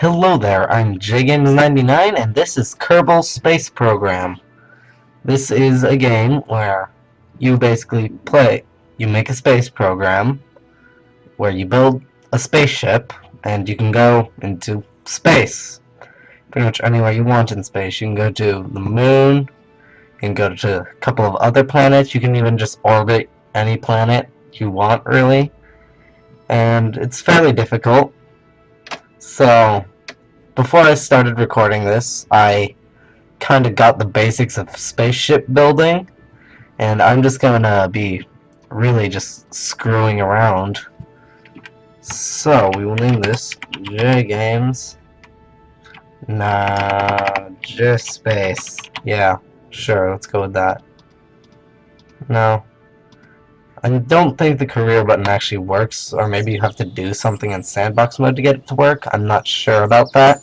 Hello there, I'm JGames99 and this is Kerbal Space Program. This is a game where you basically you make a space program where you build a spaceship and you can go into space. Pretty much anywhere you want in space. You can go to the moon, you can go to a couple of other planets, you can even just orbit any planet you want really. And it's fairly difficult. So, before I started recording this, I kind of got the basics of spaceship building, and I'm just gonna be really just screwing around. So, we will name this J Games. Nah, just space. Yeah, sure, let's go with that. No. I don't think the career button actually works, or maybe you have to do something in sandbox mode to get it to work. I'm not sure about that.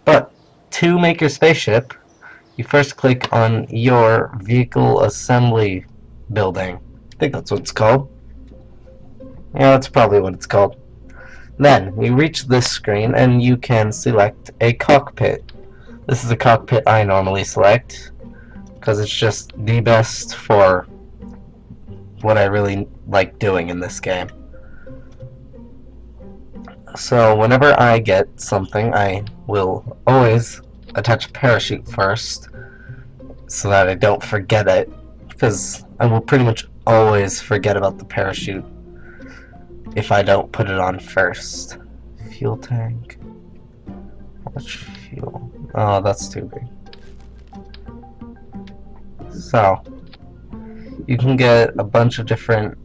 But to make your spaceship, you first click on your vehicle assembly building. I think that's what it's called. Yeah, that's probably what it's called. Then you reach this screen and you can select a cockpit. This is a cockpit I normally select because it's just the best for what I really like doing in this game. So whenever I get something, I will always attach a parachute first so that I don't forget it, because I will pretty much always forget about the parachute if I don't put it on first. Fuel tank. How much fuel? Oh, that's too big. So you can get a bunch of different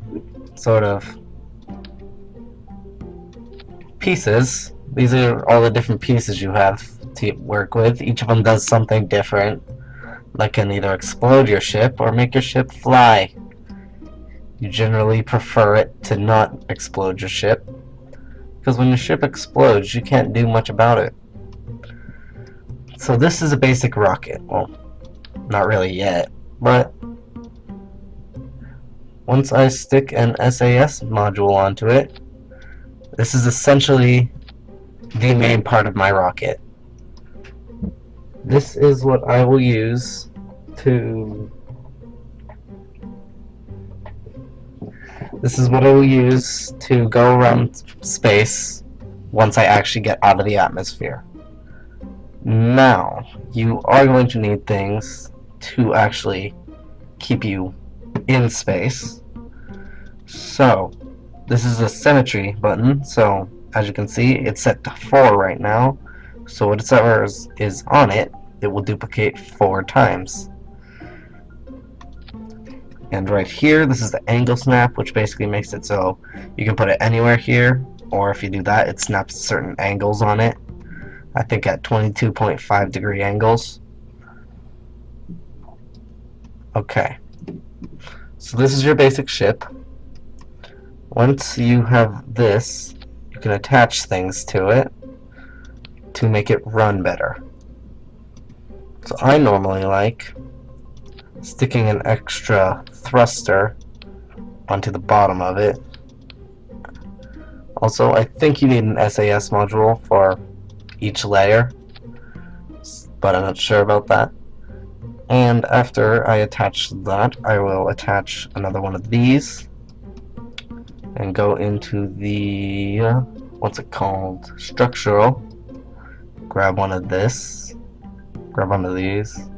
sort of pieces. These are all the different pieces you have to work with. Each of them does something different, that can either explode your ship or make your ship fly. You generally prefer it to not explode your ship, because when your ship explodes, you can't do much about it. So this is a basic rocket. Well, not really yet, but once I stick an SAS module onto it, this is essentially the main part of my rocket. This is what I will use to go around space once I actually get out of the atmosphere. Now, you are going to need things to actually keep you in space. So, this is a symmetry button, so as you can see, it's set to 4 right now. So whatever is on it, it will duplicate 4 times. And right here, this is the angle snap, which basically makes it so you can put it anywhere here, or if you do that, it snaps certain angles on it. I think at 22.5 degree angles. Okay. So this is your basic ship. Once you have this, you can attach things to it to make it run better. So I normally like sticking an extra thruster onto the bottom of it. Also, I think you need an SAS module for each layer, but I'm not sure about that. And after I attach that, I will attach another one of these and go into the what's it called? Structural. Grab one of this, grab one of these,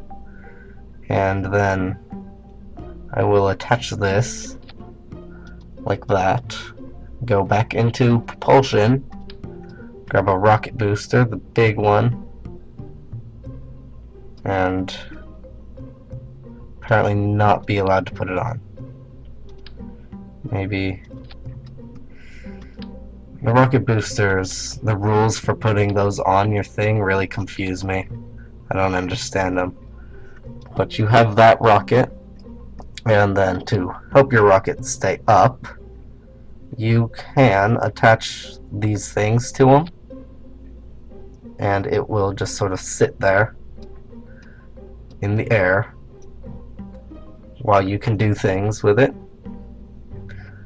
and then I will attach this like that. Go back into propulsion, grab a rocket booster, the big one, and apparently not be allowed to put it on. Maybe the rocket boosters, the rules for putting those on your thing really confuse me. I don't understand them. But you have that rocket, and then to help your rocket stay up, you can attach these things to them, and it will just sort of sit there in the air while you can do things with it.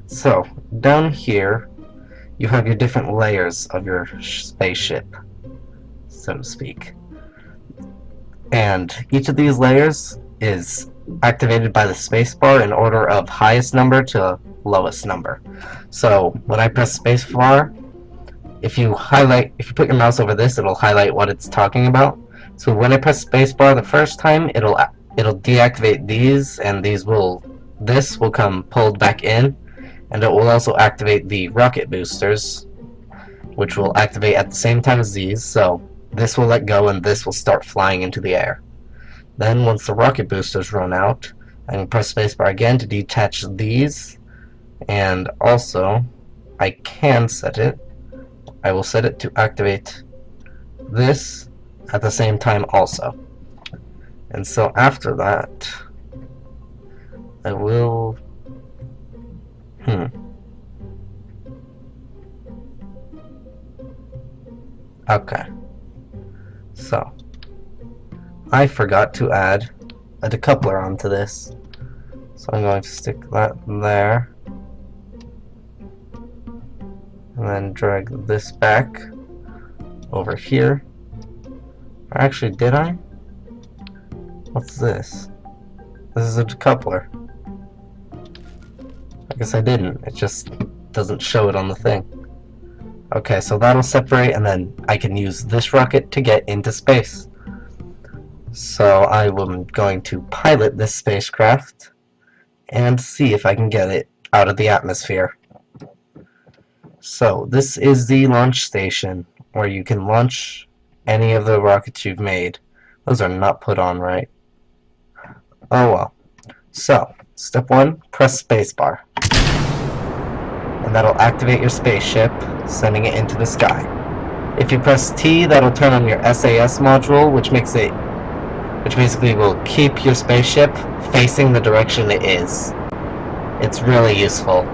So, down here, you have your different layers of your spaceship. so to speak. And each of these layers is activated by the spacebar in order of highest number to lowest number. So when I press spacebar, if you put your mouse over this, it'll highlight what it's talking about. So when I press spacebar the first time, it'll deactivate these, and this will come pulled back in, and it will also activate the rocket boosters, which will activate at the same time as these. So this will let go, and this will start flying into the air. Then once the rocket boosters run out, I can press spacebar again to detach these, and also I can set it. I will set it to activate this at the same time also. And so after that, I will... Okay. So, I forgot to add a decoupler onto this. So I'm going to stick that there. And then drag this back over here. Or actually, did I? What's this? This is a decoupler. I guess I didn't. It just doesn't show it on the thing. Okay, so that'll separate, and then I can use this rocket to get into space. So I am going to pilot this spacecraft and see if I can get it out of the atmosphere. So this is the launch station, where you can launch any of the rockets you've made. Those are not put on right. Oh well. So, step 1, press spacebar. And that'll activate your spaceship, sending it into the sky. If you press T, that'll turn on your SAS module, which basically will keep your spaceship facing the direction it is. It's really useful.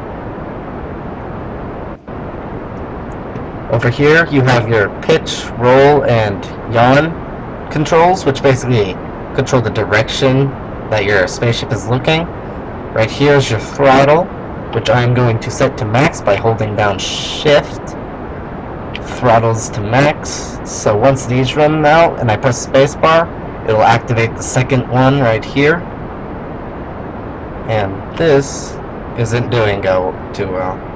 Over here, you have your pitch, roll, and yaw controls, which basically control the direction that your spaceship is looking. Right here is your throttle, which I'm going to set to max by holding down Shift. Throttles to max. So once these run out and I press spacebar, it'll activate the second one right here. And this isn't doing too well.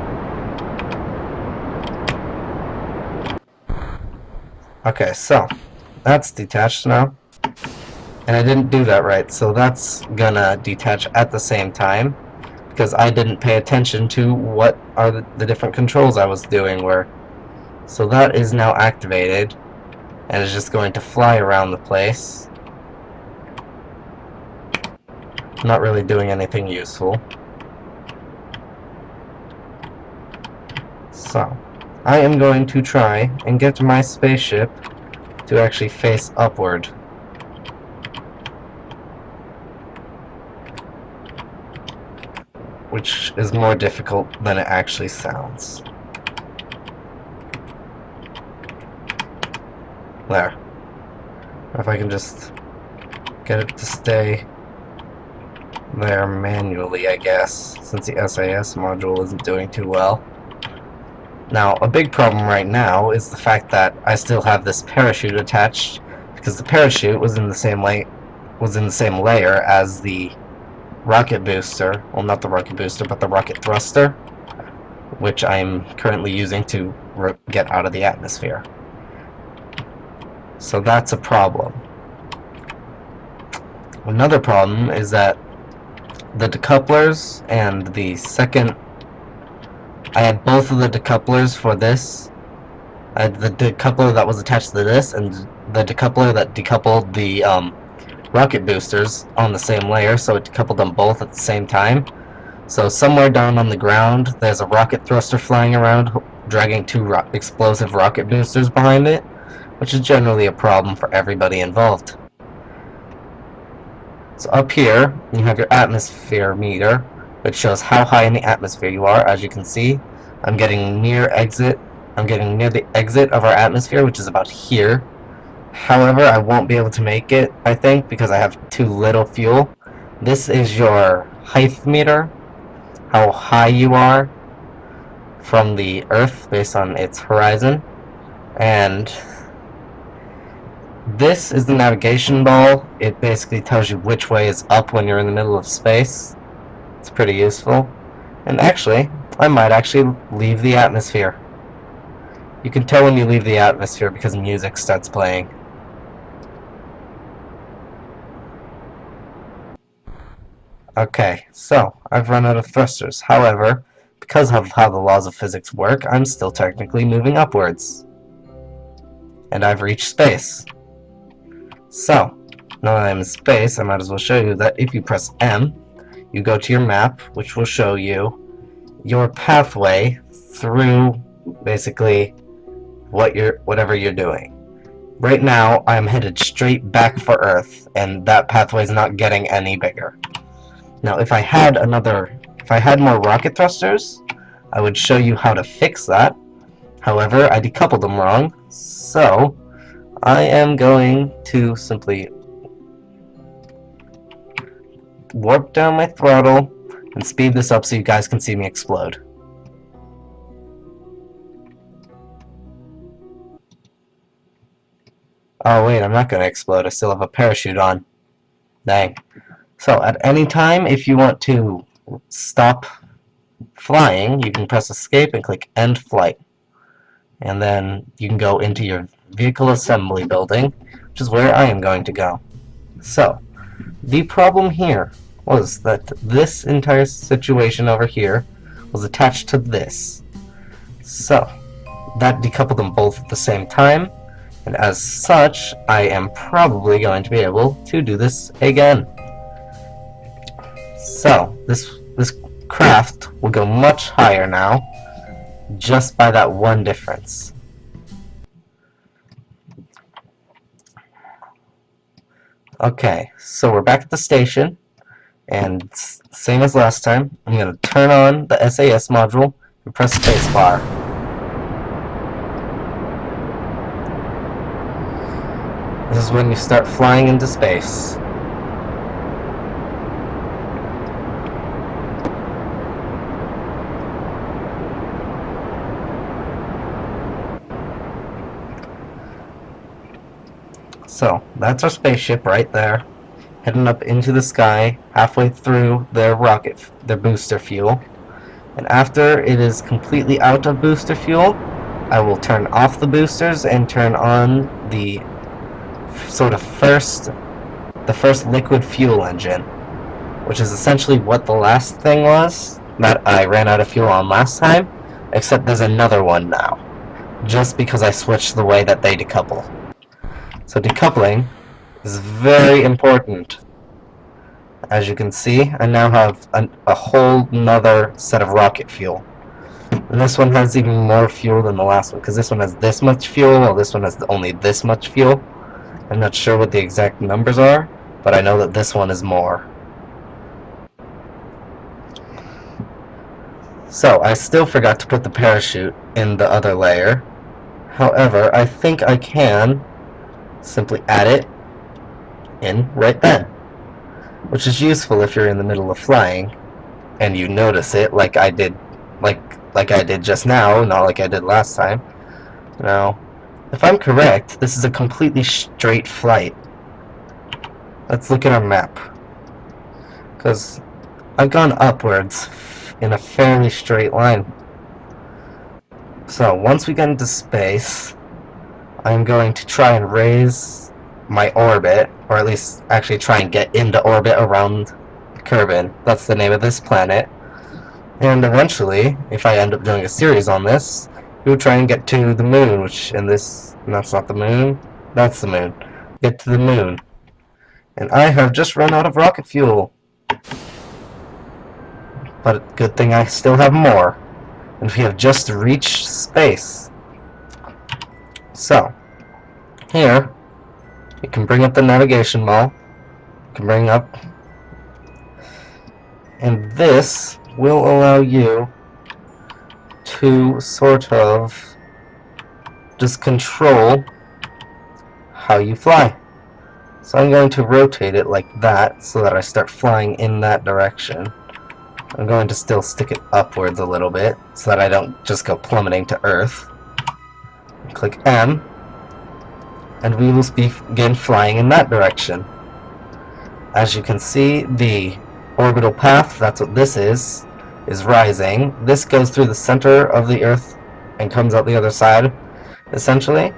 Okay, so that's detached now. And I didn't do that right, so that's gonna detach at the same time, because I didn't pay attention to what are the different controls I was doing were. So that is now activated, and is just going to fly around the place. Not really doing anything useful. So, I am going to try and get my spaceship to actually face upward. Which is more difficult than it actually sounds. There. If I can just get it to stay there manually, I guess, since the SAS module isn't doing too well. Now, a big problem right now is the fact that I still have this parachute attached, because the parachute was in the same layer as the rocket booster. Well, not the rocket booster, but the rocket thruster, which I'm currently using to get out of the atmosphere. So that's a problem. Another problem is that the decouplers and the second... I had both of the decouplers for this. I had the decoupler that was attached to this, and the decoupler that decoupled the rocket boosters on the same layer, so it decoupled them both at the same time. So somewhere down on the ground, there's a rocket thruster flying around, dragging two explosive rocket boosters behind it, which is generally a problem for everybody involved. So up here, you have your atmosphere meter, which shows how high in the atmosphere you are. As you can see, I'm getting near the exit of our atmosphere, which is about here. However, I won't be able to make it, I think, because I have too little fuel. This is your height meter, how high you are from the Earth based on its horizon. And This is the navigation ball. It basically tells you which way is up when you're in the middle of space. It's pretty useful. And actually, I might actually leave the atmosphere. You can tell when you leave the atmosphere because music starts playing. Okay, so I've run out of thrusters. However, because of how the laws of physics work, I'm still technically moving upwards. And I've reached space. So, now that I'm in space, I might as well show you that if you press M, you go to your map, which will show you your pathway through basically whatever you're doing. Right now, I'm headed straight back for Earth, and that pathway is not getting any bigger. Now, if I had more rocket thrusters, I would show you how to fix that. However, I decoupled them wrong, so I am going to simply warp down my throttle and speed this up so you guys can see me explode. Oh wait, I'm not going to explode. I still have a parachute on. Dang. So at any time, if you want to stop flying, you can press escape and click end flight. And then you can go into your vehicle assembly building, which is where I am going to go. So, the problem here was that this entire situation over here was attached to this. So, that decoupled them both at the same time, and as such, I am probably going to be able to do this again. So, this craft will go much higher now, just by that one difference. Okay, so we're back at the station, and same as last time, I'm going to turn on the SAS module and press spacebar. This is when you start flying into space. So, that's our spaceship right there, heading up into the sky, halfway through their booster fuel. And after it is completely out of booster fuel, I will turn off the boosters and turn on the first liquid fuel engine, which is essentially what the last thing was that I ran out of fuel on last time, except there's another one now, just because I switched the way that they decouple. So decoupling is very important. As you can see, I now have a whole nother set of rocket fuel. And this one has even more fuel than the last one, because this one has this much fuel, while this one has only this much fuel. I'm not sure what the exact numbers are, but I know that this one is more. So, I still forgot to put the parachute in the other layer. However, I think I can simply add it in right then, which is useful if you're in the middle of flying and you notice it, like I did just now, not like I did last time. Now, if I'm correct, this is a completely straight flight. Let's look at our map, because I've gone upwards in a fairly straight line. So once we get into space, I'm going to try and raise my orbit, or at least actually try and get into orbit around Kerbal. That's the name of this planet. And eventually, if I end up doing a series on this, we'll try and get to the moon, which in this, that's not the moon, that's the moon. Get to the moon. And I have just run out of rocket fuel. But good thing I still have more. And we have just reached space. So, here, you can bring up the navigation ball. You can bring up, and this will allow you to sort of just control how you fly. So I'm going to rotate it like that so that I start flying in that direction. I'm going to still stick it upwards a little bit so that I don't just go plummeting to Earth. Click M. and we will begin flying in that direction. As you can see, the orbital path, that's what this is rising. This goes through the center of the Earth and comes out the other side, essentially.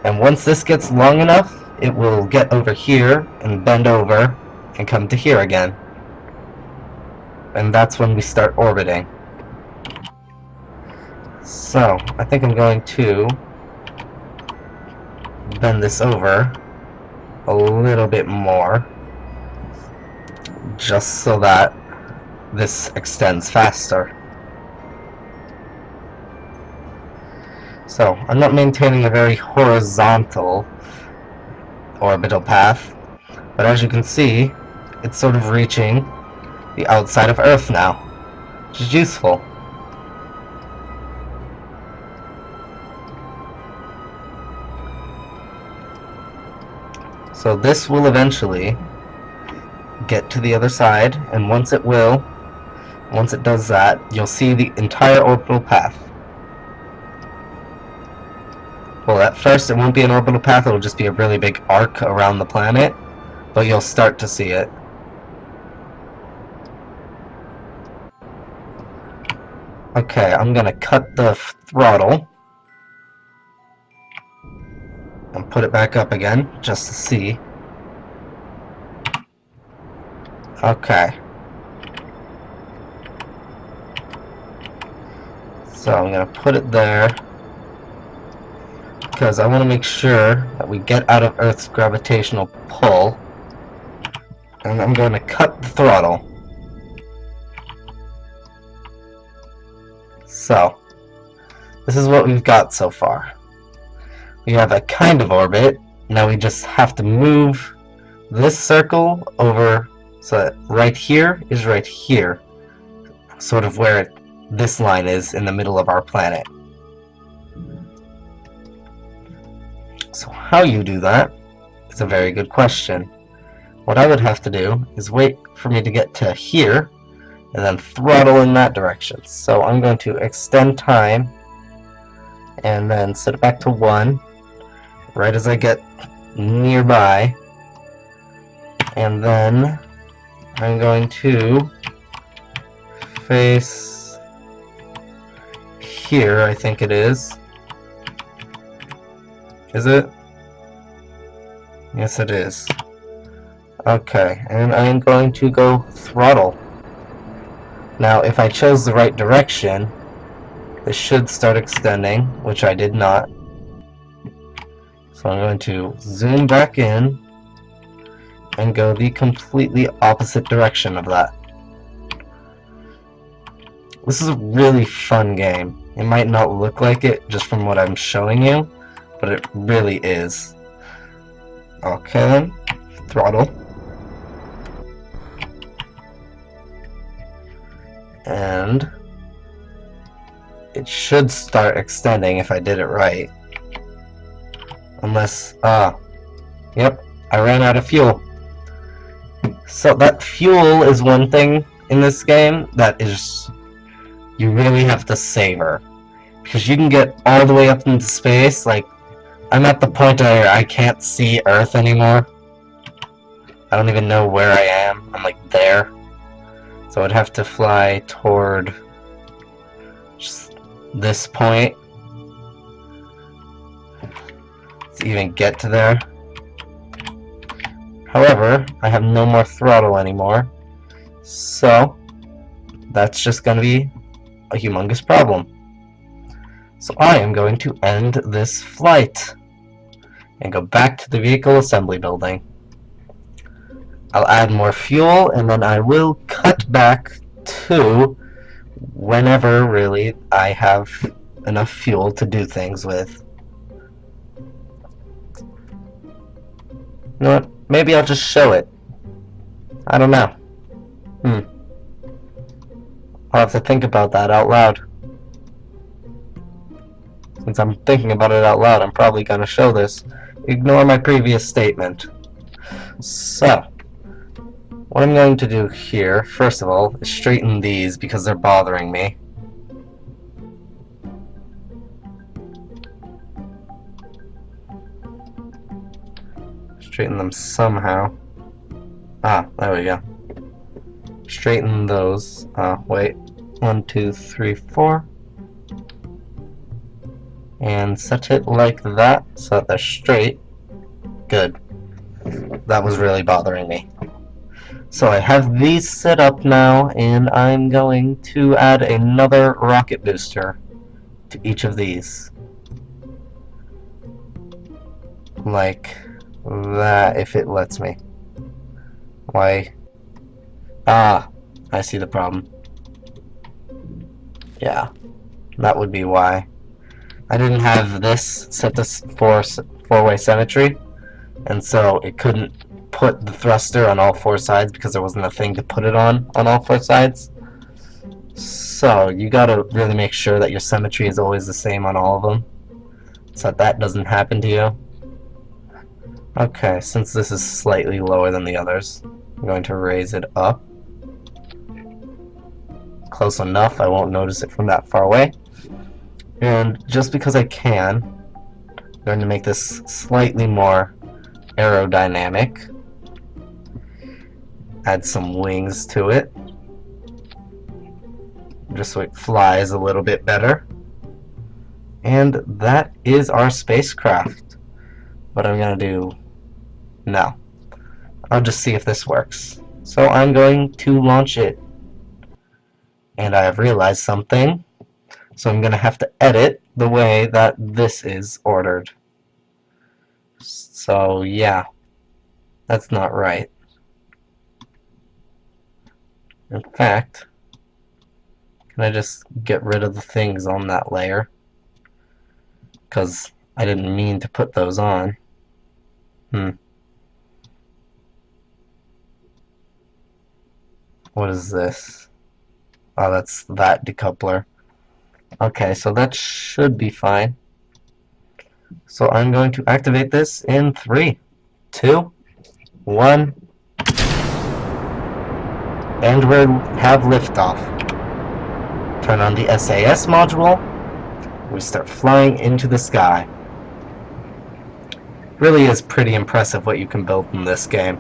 And once this gets long enough, it will get over here and bend over and come to here again. And that's when we start orbiting. So, I think I'm going to bend this over a little bit more, just so that this extends faster. So, I'm not maintaining a very horizontal orbital path, but as you can see, it's sort of reaching the outside of Earth now, which is useful. So this will eventually get to the other side, and once it does that, you'll see the entire orbital path. Well, at first it won't be an orbital path, it'll just be a really big arc around the planet, but you'll start to see it. Okay, I'm gonna cut the throttle and put it back up again, just to see. Okay. So I'm gonna put it there, because I want to make sure that we get out of Earth's gravitational pull. And I'm going to cut the throttle. So, this is what we've got so far. We have a kind of orbit. Now we just have to move this circle over so that right here is right here. Sort of where this line is in the middle of our planet. So how you do that is a very good question. What I would have to do is wait for me to get to here and then throttle in that direction. So I'm going to extend time and then set it back to 1 right as I get nearby, and then I'm going to face here, I think it is. Is it? Yes, it is. Okay, and I'm going to go throttle. Now, if I chose the right direction, this should start extending, which I did not. So I'm going to zoom back in and go the completely opposite direction of that. This is a really fun game. It might not look like it just from what I'm showing you, but it really is. Okay then, throttle. And it should start extending if I did it right. Unless, yep, I ran out of fuel. So that fuel is one thing in this game that is, you really have to savor. Because you can get all the way up into space, like, I'm at the point where I can't see Earth anymore. I don't even know where I am. I'm like there. So I'd have to fly toward just this point to even get to there. However, I have no more throttle anymore. So that's just going to be a humongous problem. So I am going to end this flight and go back to the vehicle assembly building. I'll add more fuel and then I will cut back to whenever really I have enough fuel to do things with. You know what? Maybe I'll just show it. I don't know. I'll have to think about that out loud. Since I'm thinking about it out loud, I'm probably going to show this. Ignore my previous statement. So, what I'm going to do here, first of all, is straighten these because they're bothering me. straighten them somehow. Ah, there we go. Straighten those. Wait. 1, 2, 3, 4. And set it like that so that they're straight. Good. That was really bothering me. So I have these set up now, and I'm going to add another rocket booster to each of these. Like that, if it lets me. Why? Ah, I see the problem. Yeah, that would be why. I didn't have this set to four-way symmetry, and so it couldn't put the thruster on all four sides because there wasn't a thing to put it on all four sides. So you gotta really make sure that your symmetry is always the same on all of them, so that doesn't happen to you. Okay, since this is slightly lower than the others, I'm going to raise it up. Close enough, I won't notice it from that far away. And just because I can, I'm going to make this slightly more aerodynamic. Add some wings to it, just so it flies a little bit better. And that is our spacecraft. What I'm going to do now, I'll just see if this works. So I'm going to launch it. And I have realized something. So I'm going to have to edit the way that this is ordered. So yeah, that's not right. In fact, can I just get rid of the things on that layer? Because I didn't mean to put those on. What is this? Oh, that's that decoupler. Okay, so that should be fine. So I'm going to activate this in 3, 2, 1, and we have liftoff. Turn on the SAS module. We start flying into the sky. Really is pretty impressive what you can build in this game.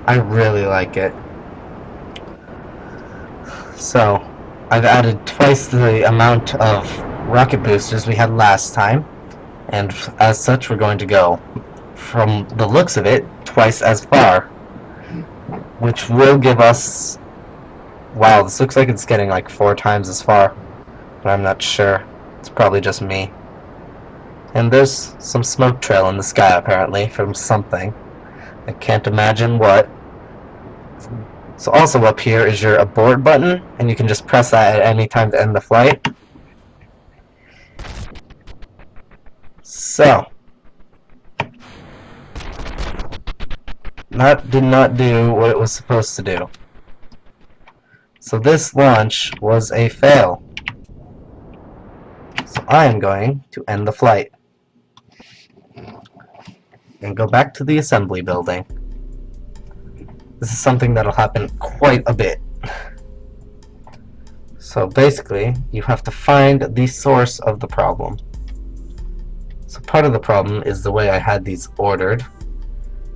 I really like it. So, I've added twice the amount of rocket boosters we had last time, and as such we're going to go, from the looks of it, twice as far, which will give us... Wow, this looks like it's getting like 4 times as far, but I'm not sure. It's probably just me. And there's some smoke trail in the sky apparently from something. I can't imagine what. So also up here is your abort button, and you can just press that at any time to end the flight. So, that did not do what it was supposed to do. So this launch was a fail. So I am going to end the flight. And go back to the assembly building. This is something that'll happen quite a bit. So basically, you have to find the source of the problem. So part of the problem is the way I had these ordered.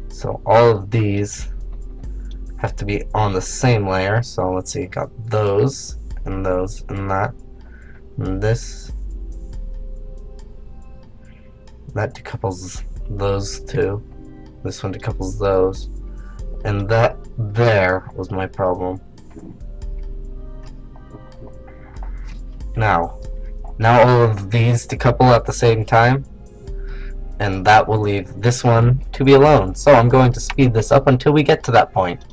So all of these have to be on the same layer. So let's see, got those, and that. And this. That decouples those two. This one decouples those. And that there was my problem. Now all of these decouple at the same time, and that will leave this one to be alone. So I'm going to speed this up until we get to that point.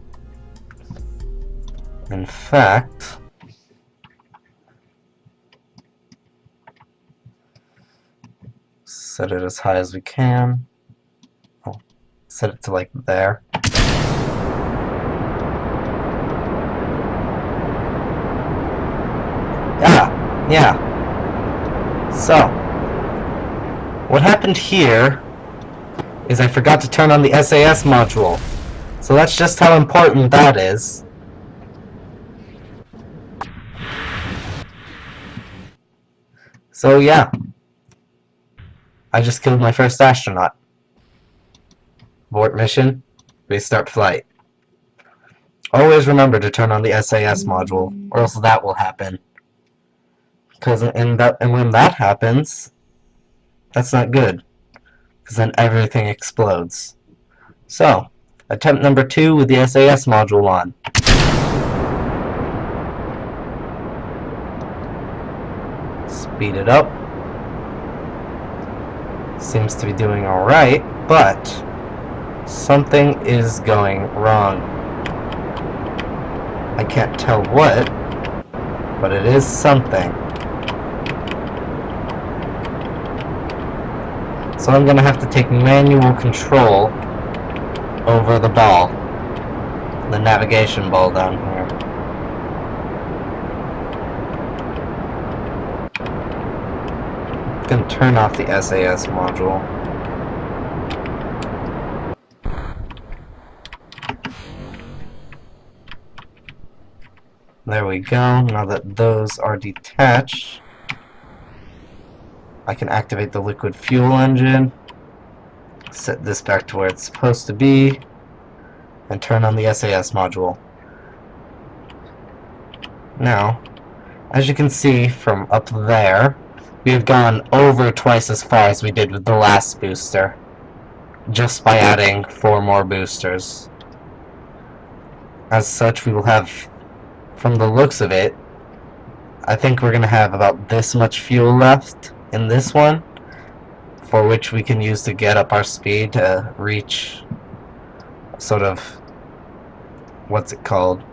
In fact, set it as high as we can. Oh, set it to like there. Yeah. So, what happened here is I forgot to turn on the SAS module. So that's just how important that is. So yeah, I just killed my first astronaut. Abort mission. Restart flight. Always remember to turn on the SAS module, or else that will happen. And when that happens, that's not good, because then everything explodes. So, attempt number 2 with the SAS module on. Speed it up. Seems to be doing alright, but something is going wrong. I can't tell what, but it is something. So I'm gonna have to take manual control over the ball. The navigation ball down here. I'm gonna turn off the SAS module. There we go. Now that those are detached, I can activate the liquid fuel engine, set this back to where it's supposed to be, and turn on the SAS module. Now, as you can see from up there, we have gone over twice as far as we did with the last booster, just by adding 4 more boosters. As such, we will have, from the looks of it, I think we're going to have about this much fuel left in this one, for which we can use to get up our speed to reach sort of, what's it called?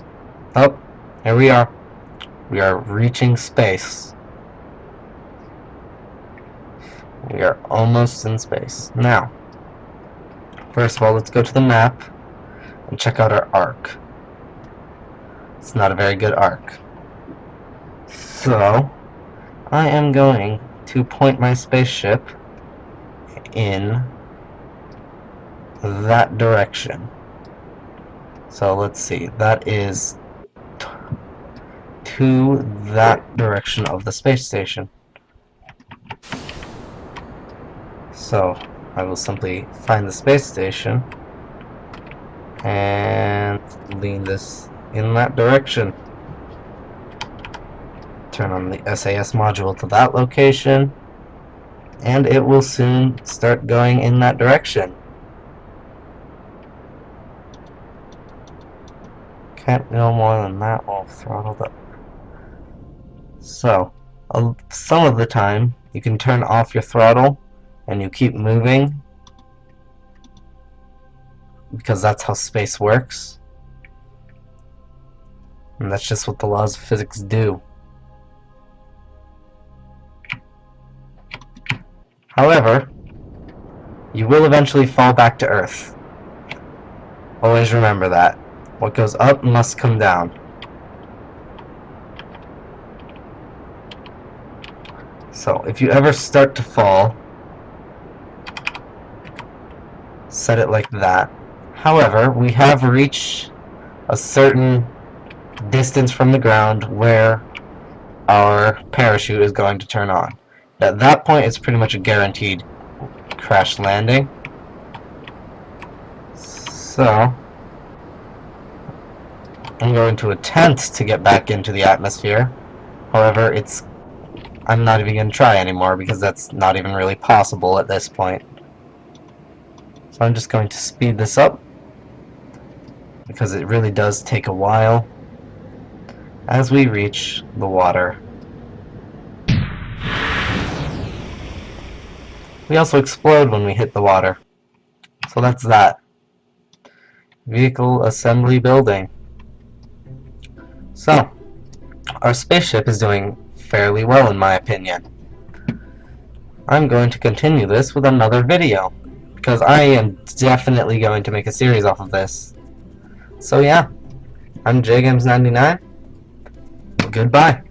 Oh, here we are. We are reaching space. We are almost in space. Now, first of all, let's go to the map and check out our arc. It's not a very good arc. So, I am going to point my spaceship in that direction. So let's see, that is to that direction of the space station. So I will simply find the space station and lean this in that direction. Turn on the SAS module to that location, and it will soon start going in that direction. Can't go more than that while throttled up. So, some of the time, you can turn off your throttle and you keep moving, because that's how space works. And that's just what the laws of physics do. However, you will eventually fall back to Earth. Always remember that. What goes up must come down. So, if you ever start to fall, set it like that. However, we have reached a certain distance from the ground where our parachute is going to turn on. At that point, it's pretty much a guaranteed crash landing. So, I'm going to attempt to get back into the atmosphere. However, I'm not even going to try anymore, because that's not even really possible at this point. So I'm just going to speed this up, because it really does take a while as we reach the water. We also explode when we hit the water. So that's that. Vehicle assembly building. So, our spaceship is doing fairly well in my opinion. I'm going to continue this with another video, because I am definitely going to make a series off of this. So yeah, I'm JGames99. Goodbye.